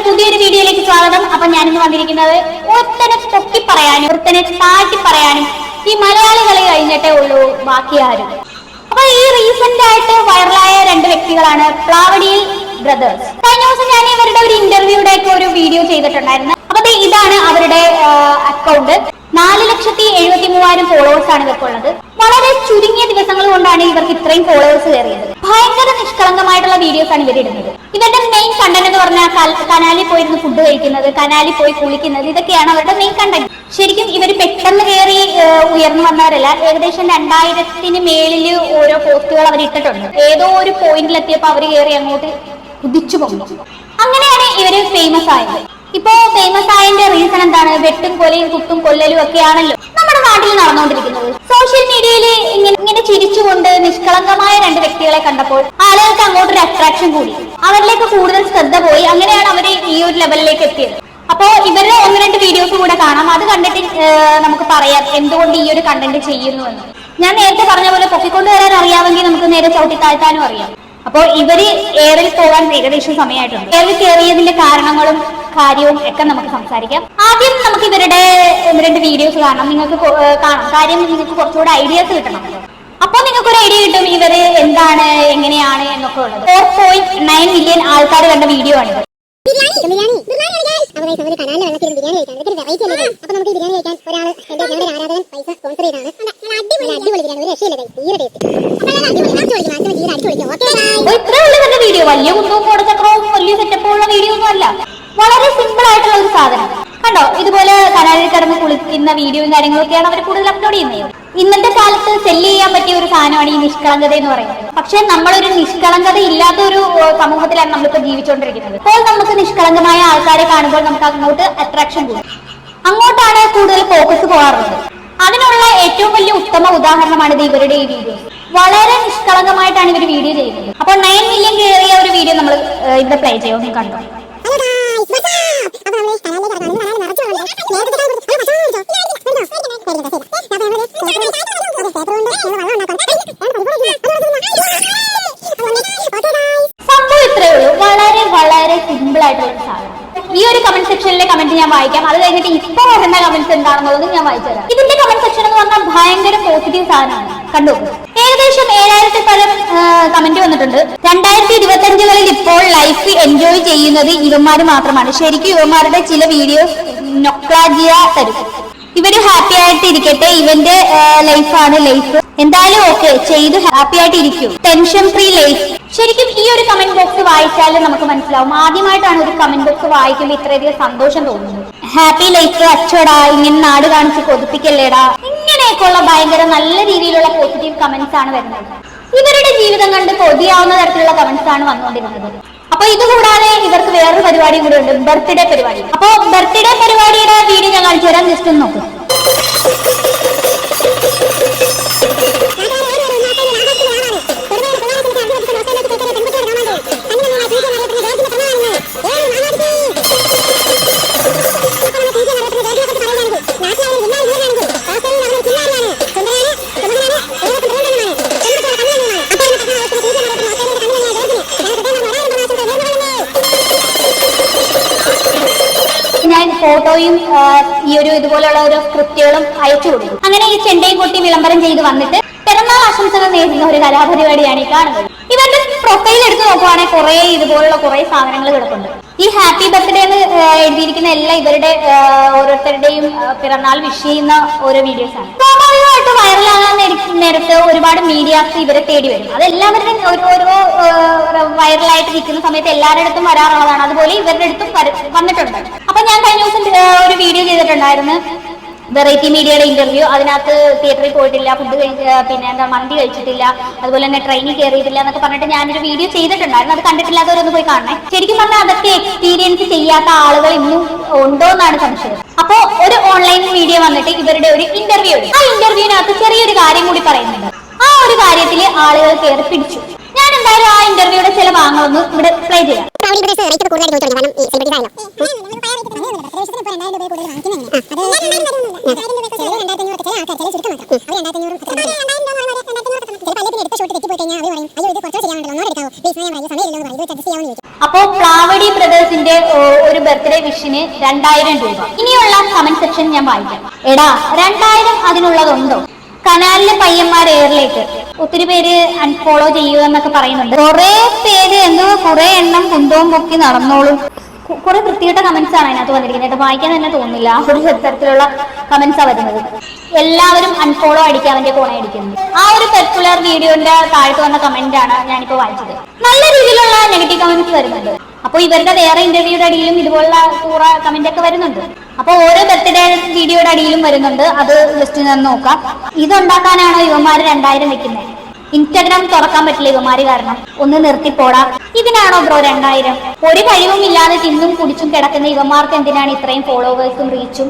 പുതിയൊരു വീഡിയോയിലേക്ക് സ്വാഗതം. അപ്പൊ ഞാനിന്ന് വന്നിരിക്കുന്നത് ഒരുത്തനെ പൊക്കി പറയാനും ഒരുത്തനെ താഴ്ത്തി പറയാനും ഈ മലയാളികളെ കഴിഞ്ഞിട്ടേ ഉള്ളൂ ബാക്കി ആരും. അപ്പൊ ഈ റീസെന്റ് ആയിട്ട് വൈറലായ രണ്ട് വ്യക്തികളാണ് പ്ലാവഡിയിൽ ബ്രദേഴ്സ്. കഴിഞ്ഞ ദിവസം ഞാൻ ഇവരുടെ ഒരു ഇന്റർവ്യൂയുടെ ഒക്കെ ഒരു വീഡിയോ ചെയ്തിട്ടുണ്ടായിരുന്നു. അപ്പൊ ഇതാണ് അവരുടെ അക്കൗണ്ട്. 4,73,000 ഫോളോവേഴ്സ് ആണ് ഇവർക്കുള്ളത്. വളരെ ചുരുങ്ങിയ ദിവസങ്ങൾ കൊണ്ടാണ് ഇവർക്ക് ഇത്രയും ഫോളോവേഴ്സ് കയറിയത്. ഭയങ്കര നിഷ്കളങ്കമായിട്ടുള്ള വീഡിയോസ് ആണ് ഇവരിടുന്നത്. ഇവരുടെ മെയിൻ കണ്ടന്റ് എന്ന് പറഞ്ഞാൽ കനാലിൽ പോയിരുന്ന് ഫുഡ് കഴിക്കുന്നത്, കനാലിൽ പോയി കുളിക്കുന്നത്, ഇതൊക്കെയാണ് അവരുടെ മെയിൻ കണ്ടന്റ്. ശരിക്കും ഇവർ പെട്ടെന്ന് കയറി ഉയർന്നു വന്നവരല്ല. ഏകദേശം 2000-ന് മേളിൽ ഓരോ പോസ്റ്റുകൾ അവർ ഇട്ടിട്ടുണ്ട്. ഏതോ ഒരു പോയിന്റിലെത്തിയപ്പോൾ അവർ കയറി അങ്ങോട്ട് കുതിച്ചു പോകുന്നു. അങ്ങനെയാണ് ഇവര് ഫേമസ് ആയത്. ഇപ്പോ ഫേമസ് ആയതിന്റെ റീസൺ എന്താണ്? വെട്ടും കൊലയും കുത്തും കൊല്ലലും ഒക്കെയാണല്ലോ നമ്മുടെ നാട്ടിൽ നടന്നുകൊണ്ടിരിക്കുന്നത്. സോഷ്യൽ മീഡിയയിൽ ഇങ്ങനെ ചിരിച്ചുകൊണ്ട് നിഷ്കളങ്കമായ രണ്ട് വ്യക്തികളെ കണ്ടപ്പോൾ ആളുകൾക്ക് അങ്ങോട്ടൊരു അട്രാക്ഷൻ കൂടി, അവരിലേക്ക് കൂടുതൽ ശ്രദ്ധ പോയി. അങ്ങനെയാണ് അവര് ഈ ഒരു ലെവലിലേക്ക് എത്തിയത്. അപ്പോ ഇവരുടെ 1-2 വീഡിയോസ് കൂടെ കാണാം. അത് കണ്ടിട്ട് നമുക്ക് പറയാം എന്തുകൊണ്ട് ഈ ഒരു കണ്ടന്റ് ചെയ്യുന്നു എന്ന്. ഞാൻ നേരത്തെ പറഞ്ഞ പോലെ പൊക്കിക്കൊണ്ട് വരാൻ അറിയാമെങ്കിൽ നമുക്ക് നേരെ ചവിട്ടി താഴ്ത്താനും അറിയാം. അപ്പോൾ ഇവര് എയറിൽ പോകാൻ ഏകദേശം സമയമായിട്ടുണ്ട്. എയറിൽ കയറിയതിന്റെ കാരണങ്ങളും കാര്യവും ഒക്കെ നമുക്ക് സംസാരിക്കാം. ആദ്യം നമുക്ക് ഇവരുടെ 1-2 വീഡിയോസ് കാണാം. നിങ്ങൾക്ക് കാണാം. കാര്യം നിങ്ങൾക്ക് കുറച്ചുകൂടെ ഐഡിയാസ് കിട്ടണം. അപ്പൊ നിങ്ങൾക്ക് ഒരു ഐഡിയ കിട്ടും ഇവര് എന്താണ് എങ്ങനെയാണ് എന്നൊക്കെ ഉള്ളത്. 4.9 മില്യൺ ആൾക്കാർ കണ്ട വീഡിയോ ആണിത്. വീഡിയോ വലിയ കുന്തവും കോടച്ചക്രവും വലിയ സെറ്റപ്പും ഉള്ള വീഡിയോ ഒന്നും അല്ല. വളരെ സിമ്പിൾ ആയിട്ടുള്ള ഒരു സാധനം കണ്ടോ. ഇതുപോലെ കനാലിൽ കിടന്ന് കുളിക്കുന്ന വീഡിയോയും കാര്യങ്ങളൊക്കെയാണ് അവർ കൂടുതൽ അപ്ലോഡ് ചെയ്യുന്നത്. ഇന്നത്തെ കാലത്ത് സെല്ല് ചെയ്യാൻ പറ്റിയ ഒരു സാധനമാണ് ഈ നിഷ്കളങ്കത എന്ന് പറയുന്നത്. പക്ഷെ നമ്മളൊരു നിഷ്കളങ്കത ഇല്ലാത്ത ഒരു സമൂഹത്തിലാണ് നമ്മളിപ്പോൾ ജീവിച്ചുകൊണ്ടിരിക്കുന്നത്. അപ്പോൾ നമുക്ക് നിഷ്കളങ്കമായ ആൾക്കാരെ കാണുമ്പോൾ നമുക്ക് അങ്ങോട്ട് അട്രാക്ഷൻ കൂടും. അങ്ങോട്ടാണ് കൂടുതൽ ഫോക്കസ് പോകാറുള്ളത്. അതിനുള്ള ഏറ്റവും വലിയ ഉത്തമ ഉദാഹരണമാണ് ഇവരുടെ ഈ വീഡിയോ. വളരെ നിഷ്കളങ്കമായിട്ടാണ് ഇവർ വീഡിയോ ചെയ്യുന്നത്. അപ്പോൾ 9 മില്യൺ കയറിയ ഒരു വീഡിയോ നമ്മൾ ഇവിടെ പ്ലേ ചെയ്യും. നീ കണ്ടോ? സംഭവം ഇത്രയേ ഉള്ളൂ. വളരെ വളരെ സിമ്പിൾ ആയിട്ടുള്ള ഒരു സാധനം. ഈ ഒരു കമന്റ് സെക്ഷനിലെ കമന്റ് ഞാൻ വായിക്കാം. അത് കഴിഞ്ഞിട്ട് ഇപ്പൊ വരുന്ന കമന്റ്സ് എന്താണെന്നുള്ളത് ഞാൻ വായിച്ചു തരാം. ഇതിന്റെ കമന്റ് സെക്ഷൻ എന്ന് പറഞ്ഞാൽ ഭയങ്കര പോസിറ്റീവ് സാധനമാണ്. കണ്ടു, ഏകദേശം 7000-ൽ പരം കമന്റ് വന്നിട്ടുണ്ട്. 2025 ഇപ്പോൾ ലൈഫ് എൻജോയ് ചെയ്യുന്നത് ഇവന്മാര് മാത്രമാണ്. ശരിക്കും ഇവന്മാരുടെ ചില വീഡിയോസ് നൊക്ലാജിയ തരും. ഇവര് ഹാപ്പി ആയിട്ട് ഇരിക്കട്ടെ. ഇവന്റെ ലൈഫാണ് ലൈഫ്. എന്തായാലും ഓക്കെ ചെയ്ത് ഹാപ്പി ആയിട്ട് ഇരിക്കും. Tension free life. ശരിക്കും ഈ ഒരു കമന്റ് ബോക്സ് വായിച്ചാലും നമുക്ക് മനസ്സിലാവും. ആദ്യമായിട്ടാണ് ഒരു കമന്റ് ബോക്സ് വായിക്കുമ്പോൾ ഇത്രയധികം സന്തോഷം തോന്നുന്നത്. ഹാപ്പി ലൈഫ്, അച്ചോടാ, ഇങ്ങനെ നാട് കാണിച്ച് കൊതിപ്പിക്കല്ലേടാ, ഇങ്ങനെയൊക്കെയുള്ള ഭയങ്കര നല്ല രീതിയിലുള്ള പോസിറ്റീവ് കമന്റ്സ് ആണ് വരുന്നത്. ഇവരുടെ ജീവിതം കണ്ട് കൊതിയാവുന്ന തരത്തിലുള്ള കമന്റ്സ് ആണ് വന്നുകൊണ്ടിരുന്നത്. അപ്പൊ ഇതുകൂടാതെ ഇവർക്ക് വേറൊരു പരിപാടിയും കൂടെ ഉണ്ട്, ബർത്ത്ഡേ പരിപാടി. അപ്പൊ ബർത്ത്ഡേ പരിപാടിയുടെ വീഡിയോ ഞാൻ കാണിച്ചു തരാം. ജസ്റ്റ് ഒന്ന് നോക്കും. ഞാൻ ഫോട്ടോയും ഈ ഒരു ഇതുപോലുള്ള ഓരോ സ്ക്രിപ്റ്റുകളും അയച്ചു കൊടുക്കും. അങ്ങനെ ഈ ചെണ്ടയും കൊട്ടി വിളംബരം ചെയ്ത് വന്നിട്ട് പിറന്നാൾ ആശംസകൾ നേടുന്ന ഒരു കലാപരിപാടിയാണ് ഈ കാണുന്നത്. ഇവരുടെ പ്രൊഫൈൽ എടുത്ത് നോക്കുവാണെങ്കിൽ കുറെ ഇതുപോലുള്ള കുറെ സാധനങ്ങൾ കിടപ്പുണ്ട്. ഈ ഹാപ്പി ബർത്ത്ഡേ എന്ന് എഴുതിയിരിക്കുന്ന എല്ലാം ഇവരുടെ ഓരോരുത്തരുടെയും പിറന്നാൾ വിഷ് ചെയ്യുന്ന ഓരോ വീഡിയോസ് ആണ്. സ്വാഭാവികമായിട്ട് വൈറലാകാൻ നേരത്ത് ഒരുപാട് മീഡിയാസ് ഇവരെ തേടി വരും. അതെല്ലാവരുടെയും ഓരോ വൈറലായിട്ട് നിൽക്കുന്ന സമയത്ത് എല്ലാവരുടെ അടുത്തും വരാറുള്ളതാണ്. അതുപോലെ ഇവരുടെ അടുത്തും വന്നിട്ടുണ്ട്. അപ്പൊ ഞാൻ കഴിഞ്ഞ ദിവസം ഒരു വീഡിയോ ചെയ്തിട്ടുണ്ടായിരുന്നു, വെറൈറ്റി മീഡിയയുടെ ഇന്റർവ്യൂ. അതിനകത്ത് തിയേറ്ററിൽ പോയിട്ടില്ല, ഫുഡ് പിന്നെ എന്താ മന്തി കഴിച്ചിട്ടില്ല, അതുപോലെ തന്നെ ട്രെയിനിൽ കയറിയിട്ടില്ല എന്നൊക്കെ പറഞ്ഞിട്ട് ഞാനൊരു വീഡിയോ ചെയ്തിട്ടുണ്ടായിരുന്നു. അത് കണ്ടിട്ടില്ലാത്തവരൊന്ന് പോയി കാണണേ. ശരിക്കും പറഞ്ഞാൽ അതൊക്കെ എക്സ്പീരിയൻസ് ചെയ്യാത്ത ആളുകൾ ഇന്നും ഉണ്ടോ എന്നാണ് സംശയം. അപ്പോ ഒരു ഓൺലൈൻ വീഡിയോ വന്നിട്ട് ഇവരുടെ ഒരു ഇന്റർവ്യൂ ഉണ്ട്. ആ ഇന്റർവ്യൂവിനകത്ത് ചെറിയൊരു കാര്യം കൂടി പറയുന്നുണ്ട്. ആ ഒരു കാര്യത്തിൽ ആളുകൾ കയറി പിടിച്ചു. ഞാൻ എന്തായാലും ആ ഇന്റർവ്യൂയുടെ ചില ഭാഗങ്ങളൊന്ന് ഇവിടെ പ്ലേ ചെയ്യാം. അപ്പോ പ്ലാവടി ബ്രദേഴ്സിന്റെ ഒരു ബർത്ത്ഡേ വിഷിന് 2000 രൂപ. ഇനിയുള്ള കമന്റ് സെക്ഷൻ ഞാൻ വായിക്കാം. എടാ 2000 അതിനുള്ളതുണ്ടോ? കനാലിലെ പയ്യന്മാർ എയറിലേക്ക് ഒത്തിരി പേര് അൺഫോളോ ചെയ്യുക എന്നൊക്കെ പറയുന്നുണ്ട്. കുറെ പേര് കുറെ എണ്ണം കുന്തവും പൊക്കി നടന്നോളും. കുറെ വൃത്തികെട്ട കമന്റ്സ് ആണ് അതിനകത്ത് വന്നിരിക്കുന്നത്. വായിക്കാൻ തന്നെ തോന്നുന്നില്ല. ഒരു തരത്തിലുള്ള കമന്റ്സാ വരുന്നത്. എല്ലാവരും അൺഫോളോ അടിക്കാൻ അവന്റെ കോണെ അടിക്കുന്നത്. ആ ഒരു പെർക്കുലർ വീഡിയോന്റെ താഴത്ത് വന്ന കമന്റ് ആണ് ഞാനിപ്പോ വായിച്ചത്. നല്ല രീതിയിലുള്ള നെഗറ്റീവ് കമന്റ്സ് വരുന്നുണ്ട്. അപ്പൊ ഇവരുടെ വേറെ ഇന്റർവ്യൂയുടെ അടിയിലും ഇതുപോലുള്ള കൂറ കമന്റ് ഒക്കെ വരുന്നുണ്ട്. അപ്പൊ ഓരോ ബർത്ത്ഡേ വീഡിയോയുടെ അടിയിലും വരുന്നുണ്ട്. അത് ജസ്റ്റ് ഞാൻ നോക്കാം. ഇതുണ്ടാക്കാനാണോ ഇവന്മാര് 2000 വെക്കുന്നത്? ഇൻസ്റ്റാഗ്രാം തുറക്കാൻ പറ്റില്ല ഇവന്മാര് കാരണം. ഒന്ന് നിർത്തിപ്പോടാ. ഇതിനാണോ ബ്രോ 2000? ഒരു കഴിവും ഇല്ലാതെ തിന്നും കുടിച്ചും കിടക്കുന്ന ഇവന്മാർക്ക് എന്തിനാണ് ഇത്രയും ഫോളോവേഴ്സും റീച്ചും?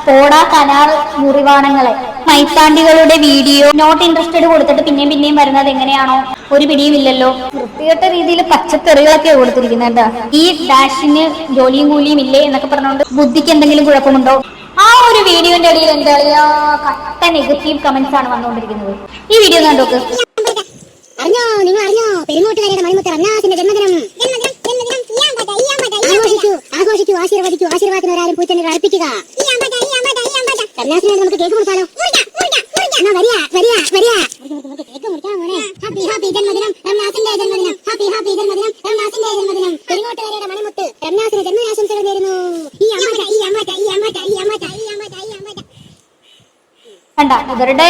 പോടാ കനാർ മുറിവാണങ്ങളെ. മൈത്താണ്ടികളുടെ വീഡിയോ നോട്ട് ഇൻട്രസ്റ്റഡ് കൊടുത്തിട്ട് പിന്നെയും വരുന്നത് എങ്ങനെയാണോ ഒരു പിടിയും ഇല്ലല്ലോ. വൃത്തികെട്ട രീതിയിൽ പച്ചക്കറികളൊക്കെ കൊടുത്തിരിക്കുന്നുണ്ട്. ഈ ഡാഷിന് ജോലിയും കൂലിയും ഇല്ലേ എന്നൊക്കെ പറഞ്ഞുകൊണ്ട് ബുദ്ധിക്ക് എന്തെങ്കിലും കുഴപ്പമുണ്ടോ? ആ ഒരു വീഡിയോന്റെ അടിയിൽ എന്താ പറയാ കട്ട നെഗറ്റീവ് കമന്റ്സ് ആണ് വന്നുകൊണ്ടിരിക്കുന്നത്. ഈ വീഡിയോ കണ്ടോക്ക്. നിങ്ങൾ അറിഞ്ഞോ പെരുങ്ങോട്ടുകാരുടെ മണിമുത്ത് റംനാസിന്റെ ജന്മദിനം. ആഘോഷിക്കൂ ആശീർവാദത്തിനൊരാരും പൂച്ചെണ്ടുകൾ അർപ്പിക്കുക. റംനാസിനായിട്ട് നമുക്ക് കേക്ക് മുറിച്ചാലോ? ഹാപ്പി ജന്മദിനം റംനാസിന്റെ ജന്മദിനം. ഹാപ്പി ജന്മദിനം റംനാസിന്റെ ജന്മദിനം. പെരുങ്ങോട്ടുകാരുടെ മണിമുത്ത് റംനാസിന് ജന്മദിനാശംസകൾ നേരുന്നു. കണ്ട ഇവരുടെ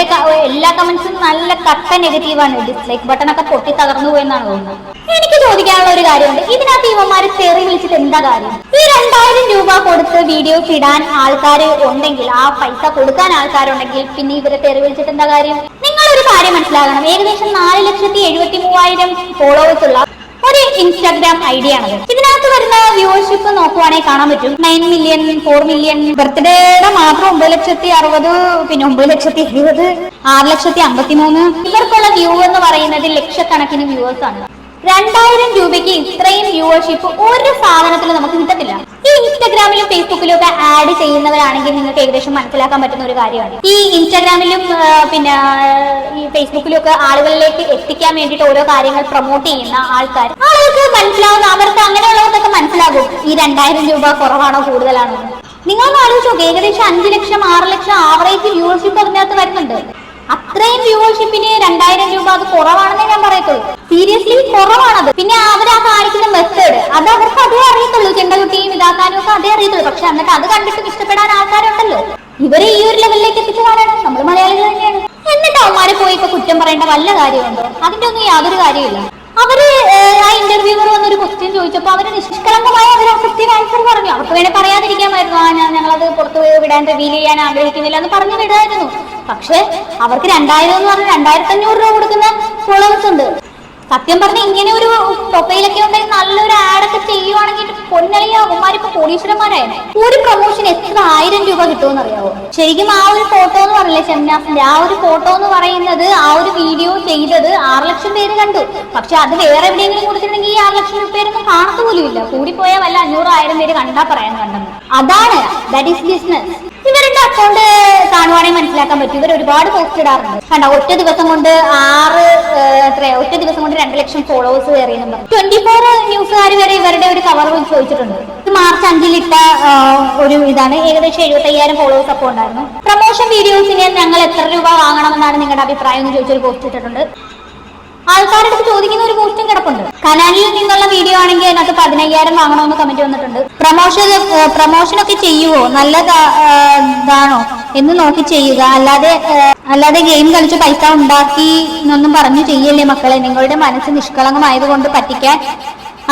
എല്ലാ കമന്റ്സും നല്ല കട്ട നെഗറ്റീവാണ്. ഡിസ്ലൈക്ക് ബട്ടൺ ഒക്കെ പൊട്ടി തകർന്നു പോയെന്നാണ് തോന്നുന്നത്. എനിക്ക് ചോദിക്കാനുള്ള ഒരു കാര്യമുണ്ട്. ഇതിനകത്ത് ഇവന്മാര് തെറി വിളിച്ചിട്ട് എന്താ കാര്യം? ഈ 2000 രൂപ കൊടുത്ത് വീഡിയോസ് ഇടാൻ ആൾക്കാർ ഉണ്ടെങ്കിൽ, ആ പൈസ കൊടുക്കാൻ ആൾക്കാരുണ്ടെങ്കിൽ പിന്നെ ഇവരെ തെറി വിളിച്ചിട്ട് എന്താ കാര്യം? നിങ്ങളൊരു കാര്യം മനസ്സിലാകണം. ഏകദേശം 4,73,000 ഫോളോവേഴ്സ് ഉള്ള ഒരു ഇൻസ്റ്റാഗ്രാം ഐഡിയ ആണത്. ഇതിനകത്ത് വരുന്ന വ്യൂവർഷിപ്പ് നോക്കുവാണെങ്കിൽ കാണാൻ പറ്റും 9 മില്യൺ 4 മില്യൺ. ബർത്ത്ഡേയുടെ മാത്രം 9,60,000, പിന്നെ 9,70,000, 6,53,000. ഇവർക്കുള്ള വ്യൂ എന്ന് പറയുന്നത് ലക്ഷക്കണക്കിന് വ്യൂവേഴ്സ് ആണ്. 2000 രൂപയ്ക്ക് ഇത്രയും വ്യൂവർഷിപ്പ് ഒരു സാധനത്തിൽ നമുക്ക് കിട്ടത്തില്ല. ഈ ഇൻസ്റ്റാഗ്രാമിലും ഫേസ്ബുക്കിലും ഒക്കെ ആഡ് ചെയ്യുന്നവരാണെങ്കിൽ നിങ്ങൾക്ക് ഏകദേശം മനസ്സിലാക്കാൻ പറ്റുന്ന ഒരു കാര്യമാണ്. ഈ ഇൻസ്റ്റാഗ്രാമിലും പിന്നെ ഈ ഫേസ്ബുക്കിലും ഒക്കെ ആളുകളിലേക്ക് എത്തിക്കാൻ വേണ്ടിയിട്ട് ഓരോ കാര്യങ്ങൾ പ്രൊമോട്ട് ചെയ്യുന്ന ആളുകൾക്ക് മനസ്സിലാവുന്ന, അവർക്ക് അങ്ങനെയുള്ളവർക്കൊക്കെ മനസ്സിലാകും ഈ 2000 രൂപ കുറവാണോ കൂടുതലാണോ. നിങ്ങളൊന്ന് ആലോചിച്ച് നോക്ക്. ഏകദേശം 5 ലക്ഷം 6 ലക്ഷം ആവറേജ് വ്യൂവർഷിപ്പ് അതിനകത്ത് വരുന്നുണ്ട്. അത്രയും വ്യൂവർഷിപ്പിന് 2000 രൂപ അത് കുറവാണെന്നേ ഞാൻ പറയത്തുള്ളൂ. സീരിയസ്ലി കുറവാണത്. പിന്നെ അവരാ കാണിക്കുന്ന മെത്തേഡ് അത് അവർക്ക് അതേ അറിയത്തുള്ളൂ. ചെണ്ടകുട്ടിയും ഇതാക്കാനും ഒക്കെ അതേ അറിയത്തുള്ളൂ. പക്ഷെ എന്നിട്ട് അത് കണ്ടിട്ടും ഇഷ്ടപ്പെടാൻ ആൾക്കാരുണ്ടല്ലോ. ഇവരെ ഈ ഒരു ലെവലിലേക്ക് എത്തിച്ചതാണ് നമ്മൾ മലയാളികൾ തന്നെയാണ്. എന്നിട്ട് അവന്മാരെ പോയി ഇപ്പൊ കുറ്റം പറയേണ്ട വല്ല കാര്യമുണ്ടോ? അതിന്റെ ഒന്നും യാതൊരു കാര്യമില്ല. അവര് ആ ഇന്റർവ്യൂവർ വന്നൊരു ക്വസ്റ്റ്യൻ ചോദിച്ചപ്പോ അവര് നിഷ്കളങ്കമായ അവർ കൃത്യം ആൻസർ പറഞ്ഞു. അവർക്ക് വേണേ പറയാതിരിക്കാമായിരുന്നു, ഞങ്ങളത് പുറത്തു വിടാൻ റിവീൽ ചെയ്യാൻ ആഗ്രഹിക്കുന്നില്ല എന്ന് പറഞ്ഞു വിടായിരുന്നു. പക്ഷെ അവർക്ക് 2000 എന്ന് പറഞ്ഞാൽ 2,500 രൂപ കൊടുക്കുന്ന ഫോളോവേഴ്സ് ഉണ്ട്. സത്യം പറഞ്ഞ ഇങ്ങനെ ഒരു പ്രൊഫൈലൊക്കെ ഉണ്ടെങ്കിൽ നല്ലൊരു ആഡൊക്കെ ചെയ്യുവാണെങ്കിൽ പൊന്നളിയ അവന്മാരിപ്പോ കോടീശ്വരന്മാരായിരുന്നു. ഒരു പ്രൊമോഷൻ എത്ര 1000 രൂപ കിട്ടുമെന്ന് അറിയാവോ? ശരിക്കും ആ ഒരു ഫോട്ടോ എന്ന് പറഞ്ഞില്ലേ ഷംനാസിന്റെ, ആ ഒരു ഫോട്ടോ എന്ന് പറയുന്നത്, ആ ഒരു വീഡിയോ ചെയ്തത് 6 ലക്ഷം പേര് കണ്ടു. പക്ഷെ അത് വേറെ എവിടെയെങ്കിലും കൊടുത്തിട്ടുണ്ടെങ്കിൽ ഈ 6 ലക്ഷം പേരൊന്നും കാണത്തു പോലും ഇല്ല. കൂടിപ്പോയാൽ വല്ല 500-1000 പേര് കണ്ടാ പറയാൻ കണ്ടെന്ന്. അതാണ് ദാറ്റ് ഈസ് ബിസിനസ്. ഇവരുടെ അക്കൗണ്ട് കാണുവാണെങ്കിൽ മനസ്സിലാക്കാൻ പറ്റും. ഇവർ ഒരുപാട് പോസ്റ്റ് ഇടാറുണ്ട്. കണ്ട ഒറ്റ ദിവസം കൊണ്ട് 2 ലക്ഷം ഫോളോവേഴ്സ് കയറിയെന്നും പറഞ്ഞു. 24 ന്യൂസുകാർ വരെ ഇവരുടെ ഒരു കവർ ചോദിച്ചിട്ടുണ്ട്. മാർച്ച് 5 ഇട്ട ഒരു ഇതാണ്. ഏകദേശം 75,000 ഫോളോവേഴ്സ് അപ്പോൾ ഉണ്ടായിരുന്നു. പ്രൊമോഷൻ വീഡിയോസിന് ഞങ്ങൾ എത്ര രൂപ വാങ്ങണമെന്നാണ് നിങ്ങളുടെ അഭിപ്രായം എന്ന് ചോദിച്ചൊരു പോസ്റ്റ് ഇട്ടിട്ടുണ്ട്. ആൾക്കാരുടെ ചോദിക്കുന്ന ഒരു പോസ്റ്റും കിടപ്പുണ്ട്. കനാലിൽ നിന്നുള്ള വീഡിയോ ആണെങ്കിൽ അതിനകത്ത് 15,000 വാങ്ങണമെന്ന് കമന്റ് വന്നിട്ടുണ്ട്. പ്രൊമോഷനൊക്കെ ചെയ്യുവോ? നല്ലതാണോ എന്ന് നോക്കി ചെയ്യുക. അല്ലാതെ ഗെയിം കളിച്ച് പൈസ ഉണ്ടാക്കി എന്നൊന്നും പറഞ്ഞു ചെയ്യല്ലേ മക്കളെ. നിങ്ങളുടെ മനസ്സ് നിഷ്കളങ്കമായതുകൊണ്ട് പറ്റിക്കാൻ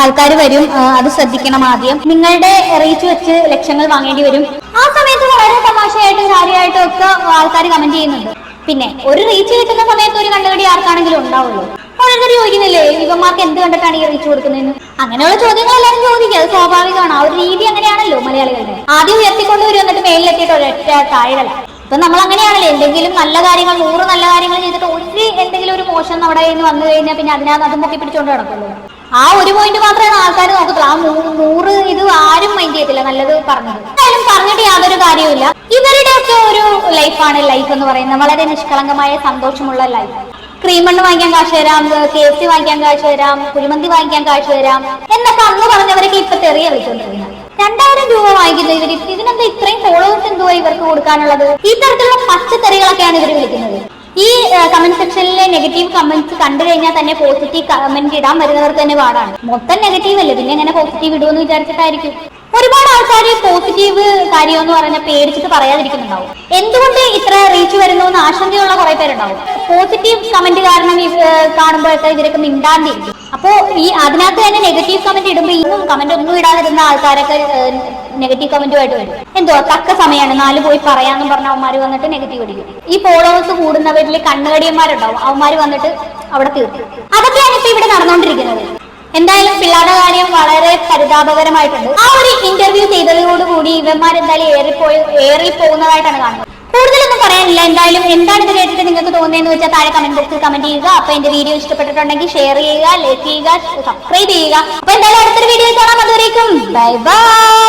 ആൾക്കാർ വരും. അത് ശ്രദ്ധിക്കണം. ആദ്യം നിങ്ങളുടെ റീച്ച് വെച്ച് ലക്ഷങ്ങൾ വാങ്ങേണ്ടി വരും. ആ സമയത്ത് വളരെ തമാശയായിട്ടും കാര്യമായിട്ടും ഒക്കെ ആൾക്കാർ കമന്റ് ചെയ്യുന്നുണ്ട്. പിന്നെ ഒരു റീച്ച് കിട്ടുന്ന സമയത്ത് ഒരു കണ്ടുകടി ആർക്കാണെങ്കിലും ഉണ്ടാവുള്ളൂ. ഓരോരുത്തർ ചോദിക്കുന്നില്ലേ ഇവന്മാർക്ക് എന്ത് കണ്ടിട്ടാണ് ഈ റീച്ച് കൊടുക്കുന്നതെന്ന്? അങ്ങനെയുള്ള ചോദ്യങ്ങൾ എല്ലാവരും ചോദിക്കുക. അത് സ്വാഭാവികമാണ്. ആ ഒരു രീതി അങ്ങനെയാണല്ലോ മലയാളികളുടെ. ആദ്യം ഉയർത്തിക്കൊണ്ടുവരും, എന്നിട്ട് മേലിലെത്തിയിട്ട് ഒരൊറ്റ താഴെ. ഇപ്പൊ നമ്മൾ അങ്ങനെയാണല്ലോ. എന്തെങ്കിലും നല്ല കാര്യങ്ങൾ 100 നല്ല കാര്യങ്ങൾ ചെയ്തിട്ട് എന്തെങ്കിലും ഒരു മോശം നമ്മുടെ കയ്യിൽ നിന്ന് വന്നു കഴിഞ്ഞാൽ പിന്നെ അതിനകത്ത് അതും പൊക്കി പിടിച്ചോണ്ട് നടക്കുള്ളൂ. ആ ഒരു പോയിന്റ് മാത്രമാണ് ആൾക്കാർ നോക്കത്തുള്ളൂ. ആ 100 ഇത് ആരും മൈൻഡ് ചെയ്യത്തില്ല. നല്ലത് പറഞ്ഞത് എന്തായാലും പറഞ്ഞിട്ട് യാതൊരു കാര്യവുമില്ല. ഇവരുടെ ഒക്കെ ഒരു ലൈഫാണ് ലൈഫ് എന്ന് പറയുന്നത്. വളരെ നിഷ്കളങ്കമായ സന്തോഷമുള്ള ലൈഫ്. ക്രീമണ്ണ് വാങ്ങിക്കാൻ കാശ് തരാം, KFC വാങ്ങിക്കാൻ കാശ് തരാം, കുഴിമന്തി വാങ്ങിക്കാൻ കാശ് തരാം എന്നൊക്കെ അന്ന് പറഞ്ഞവരൊക്കെ ഇപ്പൊ തെറിയ വിളിച്ചോണ്ടിരിക്കുന്നത്. 2000 രൂപ വാങ്ങിക്കുന്ന ഇവര്, ഇതിനെന്താ ഇത്രയും ഫോളോവേഴ്സ് എന്തുവാ ഇവർക്ക് കൊടുക്കാനുള്ളത്? ഈ തരത്തിലുള്ള പച്ചത്തെറികളൊക്കെയാണ് ഇവർ വിളിക്കുന്നത്. ഈ കമന്റ് സെക്ഷനിലെ നെഗറ്റീവ് കമന്റ്സ് കണ്ടു കഴിഞ്ഞാൽ തന്നെ പോസിറ്റീവ് കമന്റ് ഇടാൻ വരുന്നവർക്ക് തന്നെ പാടാണ്. മൊത്തം നെഗറ്റീവ് അല്ലേ, പിന്നെ എങ്ങനെ പോസിറ്റീവ് ഇടുമെന്ന് വിചാരിച്ചിട്ടായിരിക്കും. ഒരുപാട് ആൾക്കാർ പോസിറ്റീവ് കാര്യം എന്ന് പറഞ്ഞാൽ പേടിച്ചിട്ട് പറയാതിരിക്കുന്നുണ്ടാവും. എന്തുകൊണ്ട് ഇത്ര റീച്ച് വരുന്നു എന്ന് ആശങ്കയുള്ള കുറെ പേരുണ്ടാവും. പോസിറ്റീവ് കമന്റ് കാരണം കാണുമ്പോഴൊക്കെ ഇവരൊക്കെ മിണ്ടാണ്ടിരിക്കും. അപ്പോ ഈ അതിനകത്ത് തന്നെ നെഗറ്റീവ് കമന്റ് ഇടുമ്പോൾ ഇന്നും കമന്റ് ഒന്നും ഇടാതിരുന്ന ആൾക്കാരൊക്കെ നെഗറ്റീവ് കമന്റുമായിട്ട് വരും. എന്തോ തക്ക സമയമാണ് 4 പോയി പറയാന്നും പറഞ്ഞ അവന്മാര് വന്നിട്ട് നെഗറ്റീവ് അടിക്കും. ഈ ഫോളോവേഴ്സ് കൂടുന്നവരിൽ കണ്ണുകടിയന്മാരുണ്ടാവും, അവന്മാര് വന്നിട്ട് അവിടെ തീർക്കും. അതൊക്കെയാണ് ഇപ്പൊ ഇവിടെ നടന്നുകൊണ്ടിരിക്കുന്നത്. എന്തായാലും പിള്ളേരുടെ കാര്യം വളരെ പരിതാപകരമായിട്ടുണ്ട്. ആ ഒരു ഇന്റർവ്യൂ ചെയ്തതോടുകൂടി ഇവന്മാരെന്തായാലും ഏറിപ്പോകുന്നതായിട്ടാണ് കാണുന്നത്. കൂടുതലൊന്നും പറയാനില്ല. എന്തായാലും എന്താണ് ഇത് കേട്ടിട്ട് നിങ്ങൾക്ക് തോന്നുന്നതെന്ന് വെച്ചാൽ താഴെ കമന്റ് ബോക്സിൽ കമന്റ് ചെയ്യുക. അപ്പൊ എന്റെ വീഡിയോ ഇഷ്ടപ്പെട്ടിട്ടുണ്ടെങ്കിൽ ഷെയർ ചെയ്യുക, ലൈക്ക് ചെയ്യുക, സബ്സ്ക്രൈബ് ചെയ്യുക. അപ്പൊ എന്തായാലും അടുത്തൊരു വീഡിയോ കാണാം. അതുവരേക്കും ബൈ ബൈ.